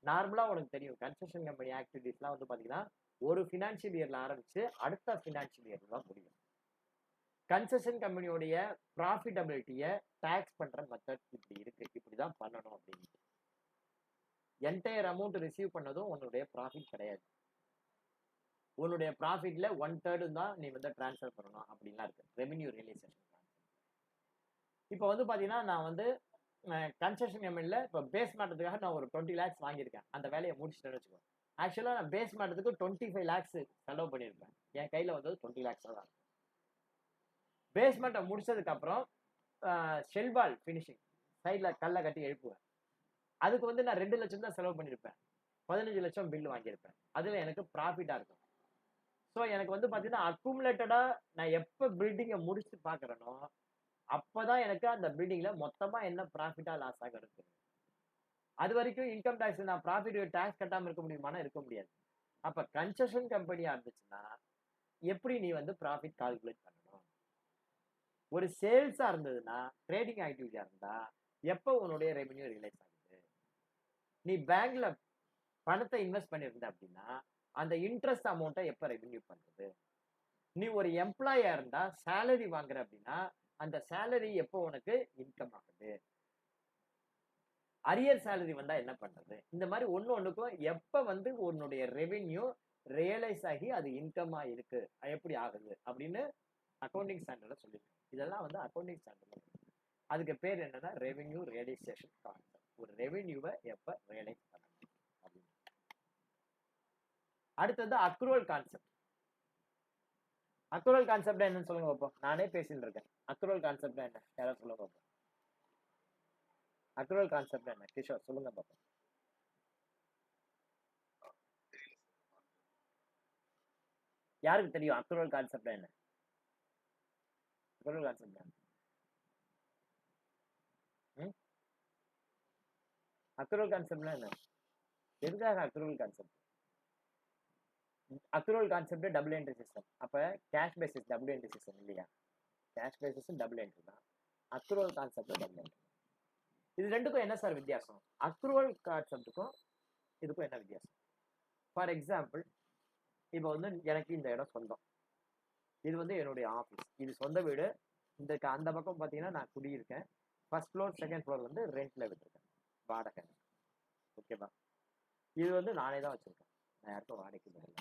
நார்மலா உனக்கு தெரியும், கன்ஸ்ட்ரக்ஷன் கம்பெனி ஆக்டிவிட்டிஸ்லாம் வந்து பாத்தீங்கன்னா ஒரு ஃபினான்ஷியல் இயர்ல ஆரம்பிச்சு அடுத்த ஃபினான்ஷியல் இயர்ல தான் முடியும். கன்ஸ்ட்ரக்ஷன் கம்பெனியோடைய ப்ராஃபிட்டபிலிட்டியை டாக்ஸ் பண்ற மெத்தட் இப்படி இருக்கு, இப்படிதான் பண்ணணும் அப்படின்னு. என்டையர் அமௌண்ட் ரிசீவ் பண்ணதும் உன்னுடைய ப்ராஃபிட் கிடையாது. உன்னுடைய ப்ராஃபிட்ல 1/3 தான் நீ வந்து டிரான்ஸ்ஃபர் பண்ணணும் அப்படின்லாம் இருக்கு ரெவென்யூ ரியலைசேஷன். இப்போ வந்து பாத்தீங்கன்னா நான் வந்து கன்ஸ்ட்ரக்ஷன் கம்பெனில இப்போ பேஸ் மாட்டத்துக்காக நான் ஒரு 20 lakhs வாங்கியிருக்கேன். அந்த வேலையை முடிச்சுட்டேன்னு வச்சுக்கோ. ஆக்சுவலா நான் பேஸ் மாட்டத்துக்கு 25 lakhs செலவு பண்ணியிருப்பேன். என் கையில வந்தது 20 lakhs தான். பேஸ்மெண்ட்டை முடிச்சதுக்கு அப்புறம் ஷெல்வால் பினிஷிங் சைட்ல கல்லை கட்டி எழுப்புவேன். அதுக்கு வந்து நான் 2 லட்சம் தான் செலவு பண்ணியிருப்பேன். 15 லட்சம் பில் வாங்கியிருப்பேன். அதுல எனக்கு ப்ராஃபிட்டா இருக்கும். ஸோ எனக்கு வந்து பாத்தீங்கன்னா அக்குமுலேட்டடா நான் எப்ப பில்டிங்கை முடிச்சு பாக்குறேனோ அப்பதான் எனக்கு அந்த பில்டிங்ல மொத்தமா என்ன ப்ராஃபிட்டா லாஸ் ஆக இருக்கு. அது வரைக்கும் இன்கம் டாக்ஸ் நான் ப்ராஃபிட் டாக்ஸ் கட்டாம இருக்க முடியுமானா இருக்க முடியாது. அப்ப கன்ஸ்ட்ரக்ஷன் கம்பெனியா இருந்துச்சுன்னா எப்படி நீ வந்து ப்ராஃபிட் கால்குலேட் பண்ணணும். ஒரு சேல்ஸா இருந்ததுன்னா, ட்ரேடிங் ஆக்டிவிட்டியா இருந்தா எப்ப உன்னுடைய ரெவென்யூ ரியலைஸ் ஆகுது. நீ பேங்க்ல பணத்தை இன்வெஸ்ட் பண்ணிருந்த அப்படின்னா அந்த இன்ட்ரெஸ்ட் அமௌண்ட்டை எப்ப ரெவென்யூ பண்றது. நீ ஒரு எம்ப்ளாயா இருந்தா சேலரி வாங்குற அப்படின்னா அந்த சேலரி எப்போ உனக்கு இன்கம் ஆகுது. அரியர் சேலரி வந்தா என்ன பண்றது. இந்த மாதிரி ஒண்ணுக்கும் எப்ப வந்து உன்னுடைய ரெவென்யூ ரியலைஸ் ஆகி அது இன்கமா இருக்கு, எப்படி ஆகுது அப்படின்னு அக்கௌண்டிங் ஸ்டாண்டர்ட்ல சொல்லியிருக்கேன். இதெல்லாம் வந்து அக்கௌண்டிங் ஸ்டாண்டர்ட்ல அதுக்கு பேர் என்னன்னா ரெவென்யூ ரியலைசேஷன் கான்செப்ட். ஒரு ரெவென்யூவை எப்ப ரியலைஸ் பண்ணணும் அப்படின்னு. அடுத்தது அக்ரூவல் கான்செப்ட். அக்ரூவல் கான்செப்ட் என்னன்னு சொல்லுங்க பார்ப்போம். நானே பேசிட்டு இருக்கேன். அக்ரூவல் கான்செப்ட் என்ன, யாராவது சொல்லுங்க பார்ப்போம். அக்ரூவல் கான்செப்ட் என்ன, கிஷோர் சொல்லுங்க பார்ப்போம். யாருக்கு தெரியும் அக்ரூவல் கான்செப்ட் என்ன? அக்ரூவல் கான்செப்ட் என்ன? அக்ரூவல் கான்செப்ட்னா என்ன? எதுக்காக accrual concept? Accrual concept double entry system. அப்ப cash basis double entry system இல்லையா? கேஷ் பேசிஸ் டபுள் என்ட்ரி தான். Accrual concept double entry. இது ரெண்டுக்கும் என்ன சார் வித்தியாசம்? அக்ரூவல் கான்செப்ட்டுக்கும் இதுக்கும் என்ன வித்தியாசம்? ஃபார் எக்ஸாம்பிள், இப்போ வந்து எனக்கு இந்த இடம் சொந்தம். இது வந்து என்னுடைய ஆஃபீஸ். இது சொந்த வீடு. இந்த அந்த பக்கம் பார்த்தீங்கன்னா நான் குடியிருக்கேன். ஃபர்ஸ்ட் ஃப்ளோர் செகண்ட் ஃப்ளோர் வந்து ரெண்ட்ல விட்டுருக்கேன், வாடகை. ஓகேவா? இது வந்து நானே தான் வச்சிருக்கேன், நான் யாருக்கும் வாடகைக்கு தரல.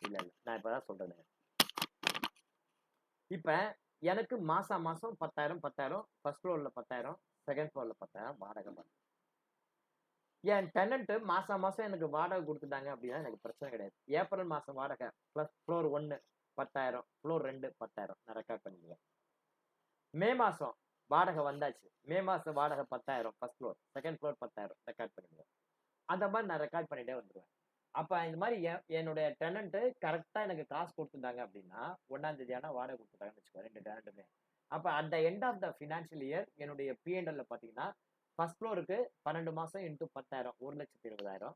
இல்ல இல்ல, நான் இப்பதான் சொல்றேன். இப்ப எனக்கு மாசம் 10,000 ஃபர்ஸ்ட் ஃப்ளோர்ல 10,000, செகண்ட் ஃப்ளோர்ல 10,000 வாடகை பண்ணு. என் டெனன்ட் மாசம் எனக்கு வாடகை கொடுத்துட்டாங்க அப்படின்னா எனக்கு பிரச்சனை கிடையாது. ஏப்ரல் மாசம் வாடகை பிளஸ் ஃப்ளோர் 1 10,000, ஃப்ளோர் 2 10,000 நான் ரெக்கார்ட் பண்ணிடுவேன். மே மாசம் வாடகை வந்தாச்சு, மே மாசம் வாடகை 10,000 first floor, second floor 10,000 record பண்ணிடுவேன். அந்த மாதிரி நான் ரெக்கார்ட் பண்ணிட்டே வந்துடுவேன். அப்ப இந்த மாதிரி என்னுடைய டெனன்ட் கரெக்டா எனக்கு காசு கொடுத்துட்டாங்க அப்படின்னா 1ஆம் தேதி ஆனா வாடகை கொடுத்துட்டாங்கன்னு வச்சுக்கோ, 2 டெனன்ட்டுமே. அப்ப at the end of the financial year என்னுடைய P&L பாத்தீங்கன்னா ஃபர்ஸ்ட் ஃப்ளோருக்கு 12 மாசம் இன்டூ 10,000 1,20,000,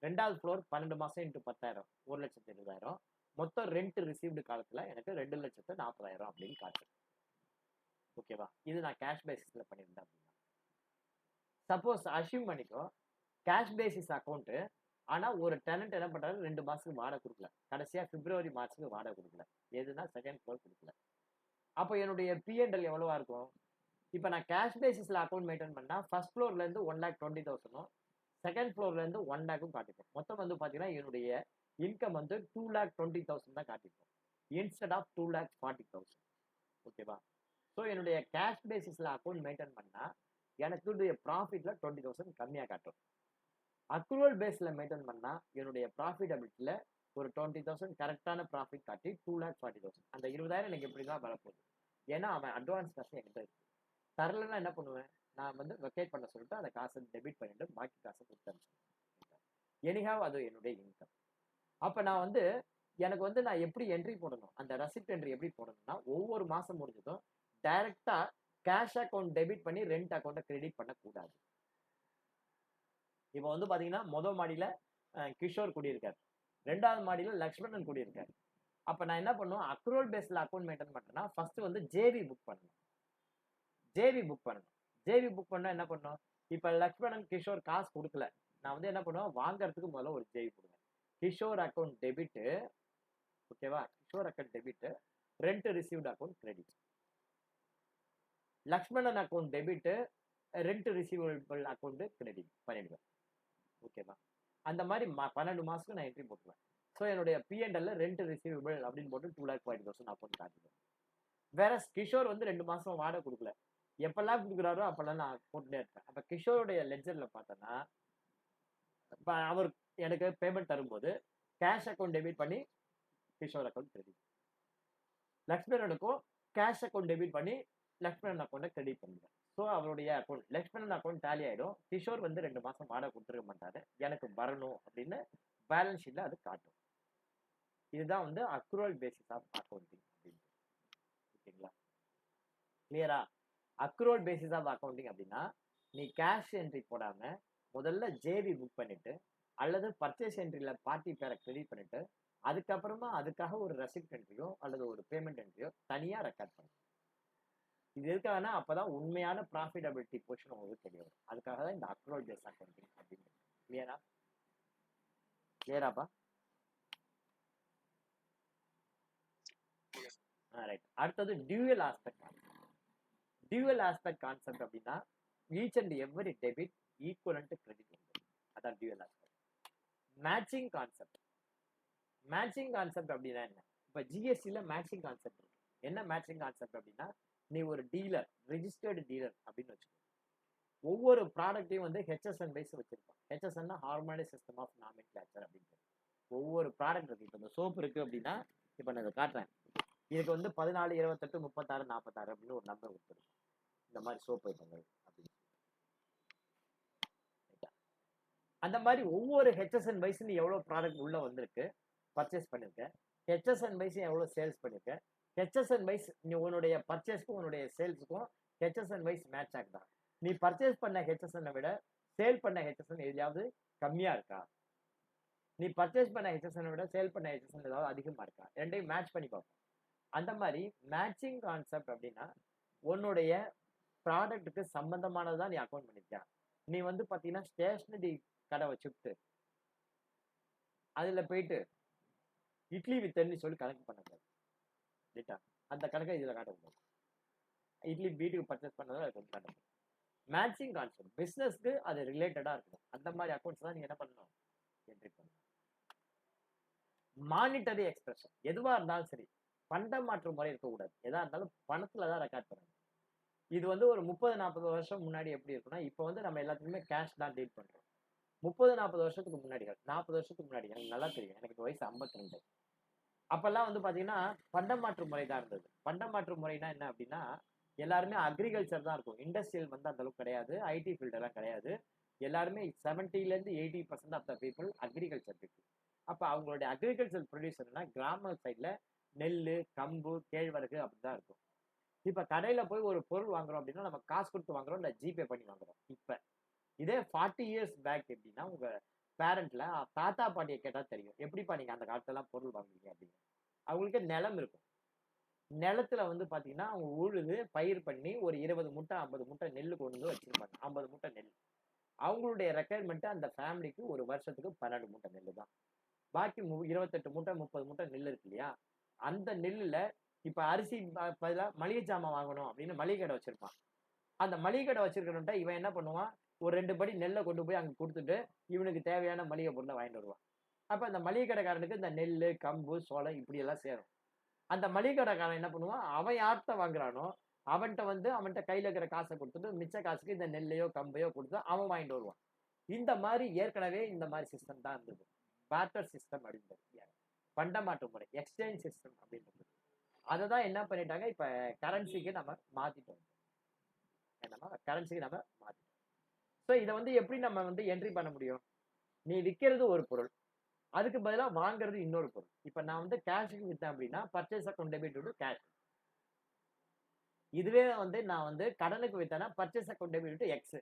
ரெண்டாவது ஃப்ளோர் 12 மாசம் இன்டூ 10,000 1,20,000, மொத்தம் ரெண்ட் ரிசீவ்டு காலத்துல எனக்கு 2,40,000 அப்படின்னு காட்டு. ஓகேவா? இது நான் கேஷ் பேசிஸ்ல பண்ணியிருந்தேன் அப்படின்னா. சப்போஸ் அஷ்யூம் பண்ணிக்கோ கேஷ் பேசிஸ் அக்கௌண்ட், ஆனா ஒரு டெனன்ட் என்ன பண்றாரு, 2 மாசத்துக்கு வாடகை கொடுக்கல, கடைசியா பிப்ரவரி மார்ச்சுக்கு வாடகை கொடுக்கல, எதுனா செகண்ட் ஃப்ளோர் கொடுக்கல. அப்போ என்னுடைய P&L எவ்வளவா இருக்கும்? இப்போ நான் கேஷ் பேசிஸ்ல அக்கௌண்ட் மெயின்டைன் பண்ணா ஃபர்ஸ்ட் ஃப்ளோர்ல இருந்து 1,20,000, செகண்ட் ஃப்ளோர்ல இருந்து 1 லேக்கும் காட்டிப்போம். மொத்தம் வந்து பாத்தீங்கன்னா என்னுடைய இன்கம் வந்து 2,20,000 தான் காட்டிப்போம், இன்ஸ்டெட் ஆஃப் 2,40,000. ஓகேவா? ஸோ என்னுடைய கேஷ் பேசிஸ்ல அக்கௌண்ட் மெயின்டைன் பண்ணா எனக்கு ப்ராஃபிட்ல 20,000 கம்மியா காட்டும். அக்ரூவல் பேஸ்ல மெயின்டைன் பண்ணா என்னுடைய ப்ராஃபிட்டபிலிட்டியில ஒரு 20,000 கரெக்டான ப்ராஃபிட் காட்டி 2,40,000. அந்த 20,000 எனக்கு எப்படி தான் வரப்போகுது, ஏன்னா அவன் அட்வான்ஸ் காசு என்கிட்ட இருக்கு. தரலன்னா என்ன பண்ணுவேன், நான் வந்து வெக்கேட் பண்ண சொல்லிட்டு அந்த காசை டெபிட் பண்ணிட்டு பாக்கி காசை கொடுத்தேன். எனிஹாவ் அது என்னுடைய இன்கம். அப்ப நான் வந்து எனக்கு வந்து நான் எப்படி என்ட்ரி போடணும், அந்த ரெசிப்ட் என்ட்ரி எப்படி போடணும்னா ஒவ்வொரு மாசம் முடிஞ்சதும் டைரக்டா கேஷ் அக்கௌண்ட் டெபிட் பண்ணி ரெண்ட் அக்கௌண்ட்டை கிரெடிட் பண்ணக்கூடாது. இப்போ வந்து பாத்தீங்கன்னா முதல் மாடியில கிஷோர் குடியிருக்காரு, ரெண்டாவது மாடியில லக்ஷ்மணன் குடியிருக்காரு. அப்ப நான் என்ன பண்ணுவேன், அக்ரூவல் பேஸ்ல அக்கௌண்ட் மெயின்டைன் பண்றேன்னா ஃபர்ஸ்ட் வந்து ஜேவி புக் பண்ணணும். ஜேவி புக் பண்ணா என்ன பண்ணும், இப்ப லக்ஷ்மணன் கிஷோர் காசு கொடுக்கல, நான் வந்து என்ன பண்ணுவேன், வாங்கறதுக்கு முதல்ல ஒரு ஜேவி போடுவேன். கிஷோர் அக்கௌண்ட் டெபிட், ஓகேவா? Kishore account debit, rent received account credit. Lakshmanan account debit, rent receivable account credit பண்ணிடுவேன். ஓகேவா? அந்த மாதிரி 12 மாசத்துக்கு நான் என்ட்ரி போட்டுருவேன். ஸோ என்னுடைய P&L ரெண்ட் ரிசீவபிள் அப்படின்னு போட்டு 2,40,000 அக்கௌண்ட் காட்டுவேன். வேற கிஷோர் வந்து 2 மாசம் வாடகை கொடுக்கல, எப்பெல்லாம் கொடுக்குறாரோ அப்பெல்லாம் நான் போட்டுட்டே இருப்பேன். அப்ப கிஷோருடைய லெட்ஜர்ல பார்த்தோன்னா அவர் எனக்கு பேமெண்ட் தரும்போது கேஷ் அக்கௌண்ட் டெபிட் பண்ணி கிஷோர் அக்கௌண்ட் கிரெடிட், லக்ஷ்மணனுக்கும் கேஷ் அக்கௌண்ட் டெபிட் பண்ணி லக்ஷ்மணன் அக்கௌண்ட்டை கிரெடிட் பண்ணிடுவேன். ஸோ அவருடைய அக்கௌண்ட் லக்ஷ்மணன் அக்கௌண்ட் டேலி ஆயிடும். கிஷோர் வந்து 2 மாசம் வாடகை கொடுத்துருக்க மாட்டாரு, எனக்கு வரணும் அப்படின்னு பேலன்ஸ் ஷீட்ல அது காட்டும். இதுதான் வந்து அக்ரூவல் பேசிஸ் ஆஃப் அக்கௌண்டிங் அப்படின்னு. ஓகேங்களா? கிளியரா? அக்ரூவல் பேசிஸ் ஆஃப் அக்கௌண்டிங் அப்படின்னா நீ கேஷ் என்ட்ரி போடாம முதல்ல ஜேவி புக் பண்ணிட்டு அல்லது பர்ச்சேஸ் என்ட்ரியில பார்ட்டி பேரை கிரெடிட் பண்ணிட்டு அதுக்கப்புறமா அதுக்காக ஒரு ரெசிப்ட் என்ட்ரியோ அல்லது ஒரு பேமெண்ட் என்ட்ரியோ தனியா ரெக்கார்ட் பண்ணு. இது எதுக்காகனா அப்பதான் உண்மையான ப்ராஃபிட்டபிலிட்டி பொசிஷன் உங்களுக்கு தெரிய வரும். அதுக்காக தான் இந்த அக்ரூவல் பேஸ் அக்கௌண்டிங் அப்படின்னு. கிளியரா? கிளியராப்பா? ரைட். அடுத்தது dual aspect. Dual aspect concept அப்படின்னா each and every debit equivalent credit உண்டு, அதான் dual aspect. Matching concept. Matching concept அப்படின்னா என்ன, இப்போ ஜிஎஸ்டியில் மேட்சிங் கான்செப்ட் இருக்கு. என்ன மேட்சிங் கான்செப்ட் அப்படின்னா, நீ ஒரு டீலர், ரிஜிஸ்டர்டு டீலர் அப்படின்னு வச்சுக்கோ. ஒவ்வொரு ப்ராடக்ட்டையும் வந்து ஹெச்எஸ்என் வைஸ் வச்சிருப்பான். ஹெச்எஸ்என்னா ஹார்மோனைஸ் சிஸ்டம் ஆஃப் நாமென்கிளேச்சர் அப்படின்ட்டு. ஒவ்வொரு ப்ராடக்ட் இருக்கு. இப்போ இந்த சோப்பு இருக்கு அப்படின்னா, இப்போ நான் இதை காட்டுறேன். இதுக்கு வந்து 14, 28, 36, 46 அப்படின்னு ஒரு நம்பர் கொடுத்துருக்கோம். இந்த மாதிரி சோப்பு ஐட்டங்கள் அப்படின்னு. அந்த மாதிரி ஒவ்வொரு ஹெச்எஸ்என் வைஸ் நீ எவ்வளோ ப்ராடக்ட் உள்ள வந்திருக்கு, பர்ச்சேஸ் பண்ணிருக்க, ஹெச்எஸ்என் வைஸ் எவ்வளோ சேல்ஸ் பண்ணிருக்க, ஹெச்எஸ்என் வைஸ் நீ உன்னுடைய பர்ச்சேஸ்க்கும் உன்னுடைய சேல்ஸுக்கும் ஹெச்எஸ்என் வைஸ் மேட்ச் ஆகுதா, நீ பர்ச்சேஸ் பண்ண ஹெச்எஸ்என் விட சேல் பண்ண ஹெச்எஸ்என் எதுலையாவது கம்மியா இருக்கா, நீ பர்ச்சேஸ் பண்ண ஹெச்எஸ்என் விட சேல் பண்ண ஹெச்எஸ்என் ஏதாவது அதிகமா இருக்கா, ரெண்டையும் மேட்ச் பண்ணி பார்ப்போம். அந்த மாதிரி மேட்சிங் கான்செப்ட் அப்படின்னா உன்னுடைய ப்ராடக்ட்டுக்கு சம்பந்தமானதான் நீ அக்கௌண்ட் பண்ணிருக்கியா. நீ வந்து பாத்தீங்கன்னா ஸ்டேஷனரி கடை வச்சுட்டு அதுல போயிட்டு இட்லி வித்தன்னு சொல்லி கணக்கு பண்ணக்கூடாது. ரைட்டா? அந்த கணக்கை இதுல காட்டக்கூடாது. இட்லி வீட்டுக்கு பர்ச்சேஸ் பண்ணதும் அது கொஞ்சம் காட்டணும். மேட்சிங் கான்செப்ட் பிசினஸ்க்கு அது ரிலேட்டடா இருக்கணும். அந்த மாதிரி அக்கௌண்ட்ஸ் தான் நீங்க என்ன பண்ணணும், என்ட்ரி பண்ணணும். மானிட்டரி எக்ஸ்பிரஷன் எதுவா இருந்தாலும் சரி, பண்ட மாற்று முறை இருக்கக்கூடாது. எதா இருந்தாலும் பணத்துல தான் ரெக்கார்ட் பண்ணணும். இது வந்து ஒரு 30-40 வருஷம் முன்னாடி எப்படி இருக்குன்னா, இப்போ வந்து நம்ம எல்லாத்துக்குமே கேஷ் தான் டீல் பண்றோம். 30-40 வருஷத்துக்கு முன்னாடிகள், 40 வருஷத்துக்கு முன்னாடி எனக்கு நல்லா தெரியும். எனக்கு இப்போ வயசு 52. அப்பெல்லாம் வந்து பாத்தீங்கன்னா பண்ட மாற்று முறை தான் இருந்தது. பண்ட மாற்று முறைனா என்ன அப்படின்னா, எல்லாருமே அக்ரிகல்ச்சர் தான் இருக்கும். இண்டஸ்ட்ரியல் வந்து அந்த அளவுக்கு கிடையாது. ஐடி ஃபீல்டு எல்லாம் கிடையாது. எல்லாருமே 70% 80% of the people agriculture people. அப்ப அவங்களுடைய அக்ரிகல்ச்சர் ப்ரொடியூசர்னா கிராம சைட்ல நெல், கம்பு, கேழ்வரகு அப்படிதான் இருக்கும். இப்ப கடையில போய் ஒரு பொருள் வாங்குறோம் அப்படின்னா நம்ம காசு கொடுத்து வாங்குறோம், இல்ல ஜிபே பண்ணி வாங்குறோம். இப்ப இதே 40 இயர்ஸ் பேக் எப்படின்னா, உங்க பேரண்ட்ல தாத்தா பாட்டியை கேட்டா தெரியும் எப்படிப்பா நீங்க அந்த காலத்துல எல்லாம் பொருள் வாங்குவீங்க அப்படின்னு. அவங்களுக்கு நிலம் இருக்கும். நிலத்துல வந்து பாத்தீங்கன்னா அவங்க உழுது பயிர் பண்ணி ஒரு 20 மூட்டை 50 மூட்டை நெல் கொண்டு வந்து வச்சிருப்பாங்க. 50 மூட்டை நெல். அவங்களுடைய ரெக்குயர்மெண்ட் அந்த ஃபேமிலிக்கு ஒரு வருஷத்துக்கு 12 மூட்டை நெல் தான். பாக்கி 28 மூட்டை 30 மூட்டை நெல் இருக்கு இல்லையா, அந்த நெல்லுல இப்ப அரிசி பதிலா மளிகை ஜாமான் வாங்கணும் அப்படின்னு மளிகை கடை வச்சிருப்பான். அந்த மளிகை கடை வச்சிருக்கணும்ட்டா இவன் என்ன பண்ணுவான், ஒரு 2 படி நெல்லை கொண்டு போய் அங்க கொடுத்துட்டு இவனுக்கு தேவையான மளிகை பொருளை வாங்கிட்டு வருவான். அப்ப அந்த மளிகை கடைக்காரனுக்கு இந்த நெல், கம்பு, சோளம் இப்படி எல்லாம் சேரும். அந்த மளிகை கடைக்காரன் என்ன பண்ணுவான், அவன் யார்கிட்ட வாங்குறானோ அவன்கிட்ட கையில இருக்கிற காசை கொடுத்துட்டு மிச்ச காசுக்கு இந்த நெல்லையோ கம்பையோ கொடுத்து அவன் வாங்கிட்டு வருவான். இந்த மாதிரி ஏற்கனவே இந்த மாதிரி சிஸ்டம் தான் இருந்தது. பேட்டர் சிஸ்டம் அப்படின்றது, பண்ட மாற்று முறை, எக்ஸ்சேஞ்ச் சிஸ்டம் அப்படின்றது. அதை தான் என்ன பண்ணிட்டாங்க, இப்ப கரன்சிக்கு நம்ம மாத்திட்டோம். கரன்சிக்கு நம்ம மாத்திட்டோம். ஸோ இதை வந்து எப்படி நம்ம வந்து என்ட்ரி பண்ண முடியும், நீ விற்கிறது ஒரு பொருள், அதுக்கு பதிலாக வாங்குறது இன்னொரு பொருள். இப்ப நான் வந்து கேஷுக்கு வித்தேன் அப்படின்னா purchase account debit to cash. இதுவே வந்து நான் வந்து கடனுக்கு வித்தேன்னா purchase account debit to X.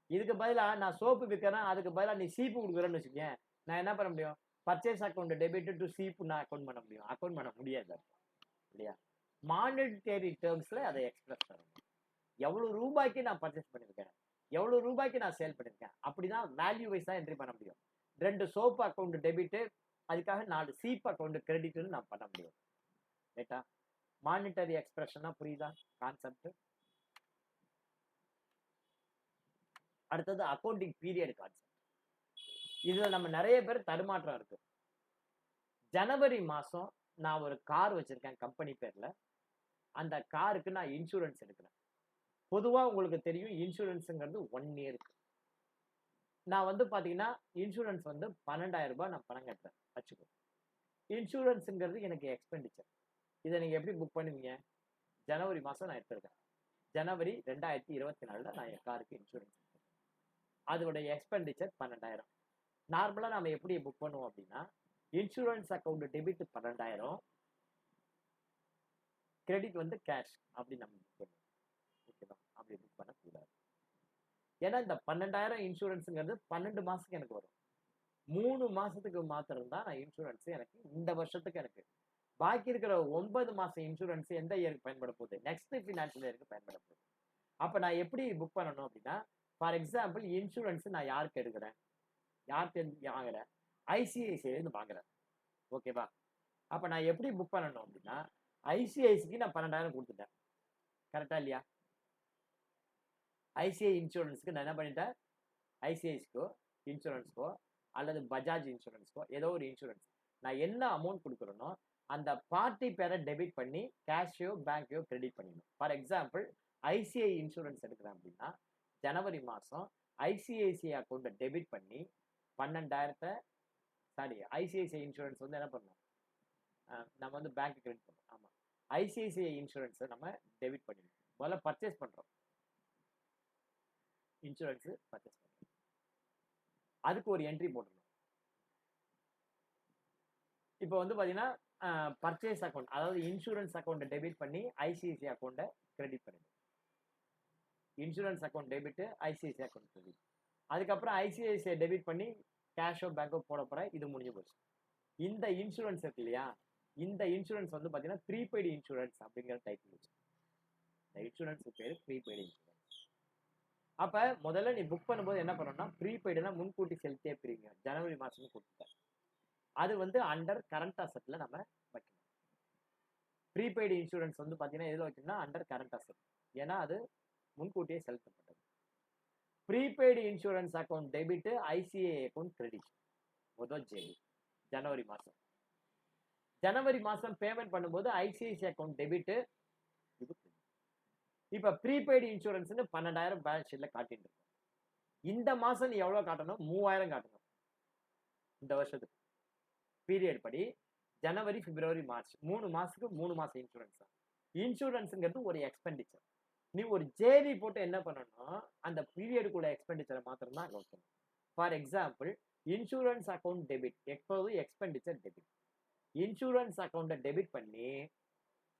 இதுக்கு பதிலாக நான் சோப்பு விற்கிறேன், அதுக்கு பதிலாக நீ சீப்பு கொடுக்குறேன்னு வச்சுக்கேன், நான் என்ன பண்ண முடியும், பர்ச்சேஸ் அக்கௌண்ட் டெபிட் டு சீப்பு நான் அக்கௌண்ட் பண்ண முடியும். அக்கௌண்ட் பண்ண முடியாது இல்லையா. மானிட்டரி டேர்ம்ஸ்ல அதை எக்ஸ்பிரஸ் பண்ணணும். எவ்வளவு ரூபாய்க்கு நான் பர்ச்சேஸ் பண்ணிருக்கேன், எவ்வளவு ரூபாய்க்கு நான் சேல் பண்ணிருக்கேன், அப்படிதான் வேல்யூ வைஸ் தான் என்ட்ரி பண்ண முடியும். 2 சோப்பு அக்கௌண்ட் டெபிட், அதுக்காக 4 சீப் அக்கௌண்ட் கிரெடிட்னு நான் பண்ண முடியும். ரைட்டா? மானிட்டரி எக்ஸ்பிரஷனா புரியுதா கான்செப்ட்? அடுத்தது அக்கௌண்டிங் பீரியட் கான்செப்ட். இதுல நம்ம நிறைய பேர் தடுமாற்றம் இருக்கு. ஜனவரி மாசம் நான் ஒரு கார் வச்சிருக்கேன் கம்பெனி பேர்ல, அந்த காருக்கு நான் இன்சூரன்ஸ் எடுக்கிறேன். பொதுவா உங்களுக்கு தெரியும் இன்சூரன்ஸுங்கிறது 1 இயருக்கு. நான் வந்து பாத்தீங்கன்னா இன்சூரன்ஸ் வந்து 12,000 ரூபாய் நான் பணம் கட்டுறேன் வச்சுக்கோ. இன்சூரன்ஸுங்கிறது எனக்கு எக்ஸ்பெண்டிச்சர். இதை நீங்க எப்படி புக் பண்ணுவீங்க, ஜனவரி மாசம் நான் எடுத்திருக்கேன், ஜனவரி 2024 நான் என் காருக்கு இன்சூரன்ஸ் எடுத்திருக்கேன், அதோடைய எக்ஸ்பெண்டிச்சர் 12,000. நார்மலா நம்ம எப்படி புக் பண்ணுவோம் அப்படின்னா, இன்சூரன்ஸ் அக்கௌண்ட் டெபிட் 12,000, கிரெடிட் வந்து கேஷ் அப்படி நம்ம புக் பண்ணுவோம். ஓகேவா? அப்படி புக் பண்ணக்கூடாது. ஏன்னா இந்த 12,000 இன்சூரன்ஸுங்கிறது 12 மாசத்துக்கு எனக்கு வரும். 3 மாசத்துக்கு மாத்திரம் தான் நான் இன்சூரன்ஸ் எனக்கு இந்த வருஷத்துக்கு எனக்கு. பாக்கி இருக்கிற 9 மாசம் இன்சூரன்ஸ் எந்த இயருக்கு பயன்பட போகுது, நெக்ஸ்ட் ஃபினான்ஷியல் இயருக்கு பயன்பட போகுது. அப்ப நான் எப்படி புக் பண்ணணும் அப்படின்னா, ஃபார் எக்ஸாம்பிள் இன்சூரன்ஸ் நான் யாருக்கு எடுக்கிறேன், யார்கிட்ட வாங்குறேன், ஐசிஐசிஐலேருந்து வாங்குறேன். ஓகேவா? அப்ப நான் எப்படி புக் பண்ணணும் அப்படின்னா, ஐசிஐசிக்கு நான் 12,000 கொடுத்துட்டேன். கரெக்டா இல்லையா? ஐசிஐ இன்சூரன்ஸ்க்கு நான் என்ன பண்ணிட்டேன், ஐசிஐசிக்கோ இன்சூரன்ஸ்க்கோ அல்லது பஜாஜ் இன்சூரன்ஸ்க்கோ ஏதோ ஒரு இன்சூரன்ஸ் நான் என்ன அமௌண்ட் கொடுக்குறேனோ அந்த பார்ட்டி பேரை டெபிட் பண்ணி கேஷையோ பேங்கையோ கிரெடிட் பண்ணிடணும். ஃபார் எக்ஸாம்பிள் ஐசிஐ இன்சூரன்ஸ் எடுக்கிறேன் அப்படின்னா ஜனவரி மாதம் ஐசிஐசிஐ அக்கௌண்ட்டை டெபிட் பண்ணி 12,000 சாரி ஐசிஐசிஐ இன்சூரன்ஸ் வந்து என்ன பண்ணணும், நம்ம வந்து பேங்க் கிரெடிட் பண்ணணும். ஆமாம், ஐசிஐசிஐ இன்சூரன்ஸை நம்ம டெபிட் பண்ணிடணும். முதல்ல பர்ச்சேஸ் பண்ணுறோம், இன்சூரன்ஸு பர்ச்சேஸ் பண்ணுறோம், அதுக்கு ஒரு என்ட்ரி போட்டுருணும். இப்போ வந்து பார்த்தீங்கன்னா பர்ச்சேஸ் அக்கௌண்ட், அதாவது இன்சூரன்ஸ் அக்கௌண்ட்டை டெபிட் பண்ணி ஐசிஐசிஐ அக்கௌண்ட்டை கிரெடிட் பண்ணிடும். Insurance account debit, ICICI account credit. அதுக்கப்புறம் ஐசிஐசிஐ டெபிட் பண்ணி கேஷோ பேங்கோ போட போகிற, இது முடிஞ்சு போச்சு. இந்த இன்சூரன்ஸ் இருக்கு இல்லையா, இந்த இன்சூரன்ஸ் வந்து பார்த்தீங்கன்னா ப்ரீபெய்டு இன்சூரன்ஸ் அப்படிங்கிற டைட்டில் வச்சு. இந்த இன்சூரன்ஸுக்கு பேர் ப்ரீபெய்டு இன்சூரன்ஸ். அப்போ முதல்ல நீ புக் பண்ணும்போது என்ன பண்ணணும்னா, ப்ரீபெய்டுனா முன்கூட்டி செலுத்தியே பிரீமியம் ஜனவரி மாதம்னு கொடுத்துட்டேன். அது வந்து அண்டர் கரண்ட் அசெட்ல நம்ம வைக்கணும். ப்ரீபெய்டு இன்சூரன்ஸ் வந்து பார்த்தீங்கன்னா எதில் வைக்கணும்னா அண்டர் கரண்ட் அசெட், ஏன்னா அது முன்கூட்டியே செலுத்தப்பட்டது. Prepaid insurance account debit, ICI account credit. முதல் ஜனவரி மாதம், ஜனவரி மாதம் பேமெண்ட் பண்ணும்போது ஐசிஐசிஐ அக்கௌண்ட் டெபிட், இது இப்போ ப்ரீபெய்டு இன்சூரன்ஸ்னு 12,000 பேலன்ஸ் ஷீட்ல காட்டிட்டு இருக்கும். இந்த மாதம் நீ எவ்வளோ காட்டணும், 3,000 காட்டணும். இந்த வருஷத்துக்கு பீரியட் படி ஜனவரி, பிப்ரவரி, மார்ச் 3 மாதத்துக்கு 3 மாதம் இன்சூரன்ஸ் தான். இன்சூரன்ஸுங்கிறது ஒரு எக்ஸ்பெண்டிச்சர். நீ ஒரு ஜேவி போட்டு என்ன பண்ணணும், அந்த பீரியடுக்குள்ள எக்ஸ்பெண்டிச்சரை மாத்திரம் தான் வைக்கணும். For example insurance account debit, எப்போதும் எக்ஸ்பெண்டிச்சர் டெபிட். இன்சூரன்ஸ் அக்கௌண்ட்டை டெபிட் பண்ணி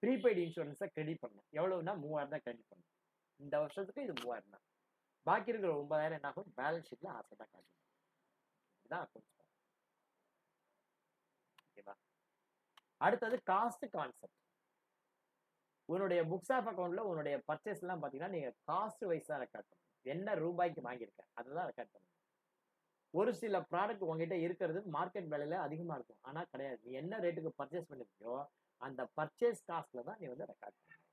ப்ரீபெய்டு இன்சூரன்ஸை கிரெடிட் பண்ணணும். எவ்வளவுனா 3,000 தான் கிரெடிட் பண்ணணும். இந்த வருஷத்துக்கு இது 3,000 தான். பாக்கி இருக்கிற 9,000 என்ன ஆகும், பேலன்ஸ் ஷீட்ல ஆசைதான் காட்டணும். இதுதான் அக்கௌண்ட்ஸ். ஓகேவா? அடுத்தது காஸ்ட் கான்செப்ட். உன்னுடைய புக்ஸ் ஆஃப் அக்கௌண்ட்ல உன்னுடைய பர்ச்சேஸ் எல்லாம் பார்த்தீங்கன்னா நீங்க காஸ்ட் வைஸ் தான் ரெக்கார்ட் பண்ணணும். என்ன ரூபாய்க்கு வாங்கியிருக்கேன் அதுதான் ரெக்கார்ட் பண்ணணும். ஒரு சில ப்ராடக்ட் உங்ககிட்ட இருக்கிறது மார்க்கெட் விலையில அதிகமா இருக்கும், ஆனா கிடையாது. நீ என்ன ரேட்டுக்கு பர்ச்சேஸ் பண்ணிருக்கியோ அந்த பர்ச்சேஸ் காஸ்ட்ல தான் நீ வந்து ரெக்கார்ட் பண்ணணும்.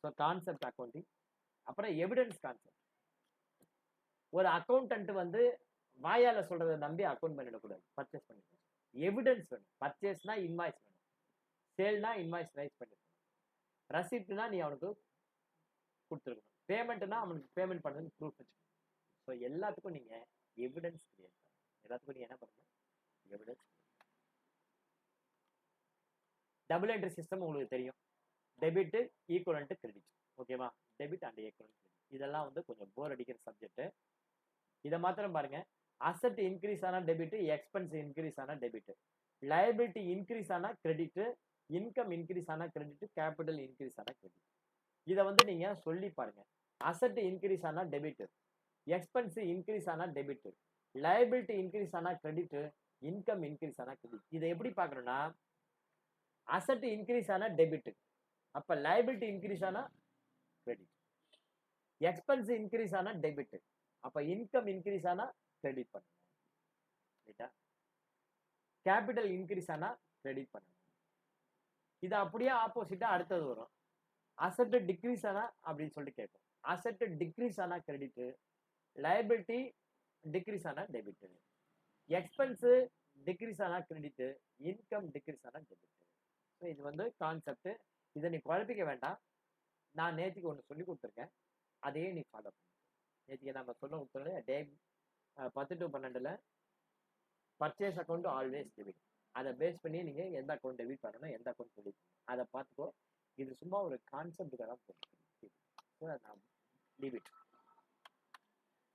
So concept accounting. அப்புறம் எவிடன்ஸ் கான்செப்ட். ஒரு அக்கௌண்டன்ட் வந்து வாயால சொல்றதை நம்பி அக்கௌண்ட் பண்ணிடக்கூடாது, பர்ச்சேஸ் பண்ணிடணும். எவிடன்ஸ் வேணும். பர்ச்சேஸ்னா இன்வாய்ஸ் வேணும், சேல்னா இன்வாய்ஸ் ரைஸ் பண்ணிருக்கணும், ரசீப்ட்னா நீ அவனுக்கு கொடுத்துருக்கணும், பேமெண்ட்னா அவனுக்கு பேமெண்ட் பண்ணதுன்னு ப்ரூஃப் வச்சுக்கணும். ஸோ எல்லாத்துக்கும் நீங்க எவிடன்ஸ் கிரியேட் பண்ணணும். எல்லாத்துக்கும் நீங்க என்ன பண்ணணும், எவிடன்ஸ். டபுள் என்ட்ரி சிஸ்டம் உங்களுக்கு தெரியும். Debit equivalent credit. ஓகேவா? Debit and equivalent credit. இதெல்லாம் வந்து கொஞ்சம் போர் அடிக்கிற சப்ஜெக்ட். இதை மாத்திரம் பாருங்க. அசெட் இன்க்ரீஸ் ஆனா டெபிட், எக்ஸ்பென்ஸ் இன்க்ரீஸ் ஆனா டெபிட், லயபிலிட்டி இன்க்ரீஸ் ஆனா கிரெடிட், இன்கம் இன்க்ரீஸ் ஆனா கிரெடிட், கேபிட்டல் இன்க்ரீஸ் ஆனா கிரெடிட். இதை வந்து நீங்க சொல்லி பாருங்க. அசெட் இன்க்ரீஸ் ஆனா டெபிட், எக்ஸ்பென்ஸ் இன்க்ரீஸ் ஆனா டெபிட், லயபிலிட்டி இன்க்ரீஸ் ஆனா கிரெடிட், இன்கம் இன்க்ரீஸ் ஆனா கிரெடிட். இதை எப்படி பார்க்கணும்னா, அசெட் இன்க்ரீஸ் ஆனா டெபிட், அப்ப லயபிலிட்டி இன்க்ரீஸ் ஆனா கிரெடிட், எக்ஸ்பென்ஸ் இன்க்ரீஸ் ஆனா டெபிட், அப்ப இன்கம் இன்க்ரீஸ் ஆனா கிரெடிட் பண்ணணும். ரைட்டா? கேபிட்டல் இன்க்ரீஸ் ஆனா கிரெடிட் பண்ணணும். இது அப்படியே ஆப்போசிட்டா அடுத்தது வரும். அசெட் டிக்ரீஸ் ஆனா அப்படின்னு சொல்லிட்டு கேட்கும். அசெட் டிக்ரீஸ் ஆனா கிரெடிட், லயபிலிட்டி டிக்ரீஸ் ஆனா டெபிட், எக்ஸ்பென்ஸ் டிக்ரீஸ் ஆனா கிரெடிட், இன்கம் டிக்ரீஸ் ஆனா டெபிட். ஸோ இது வந்து கான்செப்ட். இதை நீ குழப்பிக்க வேண்டாம். நான் நேற்றுக்கு ஒன்று சொல்லி கொடுத்துருக்கேன், அதையே நீ ஃபாலோ பண்ணு. நேற்றுக்கு நம்ம சொல்ல கொடுத்துருங்க, டே 10 to 12 purchase account always debit. அதை பேஸ் பண்ணி நீங்க எந்த அக்கௌண்ட் டெபிட் பண்ணணும், எந்த அக்கௌண்ட் டெபிட் பண்ணணும் அதை பார்த்துக்கோ. இது சும்மா ஒரு கான்செப்டுக்காக தான் போட்டு லீவ் இட்.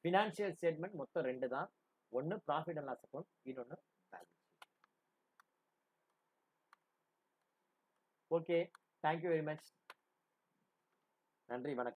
ஃபினான்ஷியல் ஸ்டேட்மெண்ட் மொத்தம் 2 தான். ஒன்று ப்ராஃபிட் அண்ட் லாஸ் அக்கௌண்ட், இன்னொன்று balance sheet. Okay, thank you very much. நன்றி, வணக்கம்.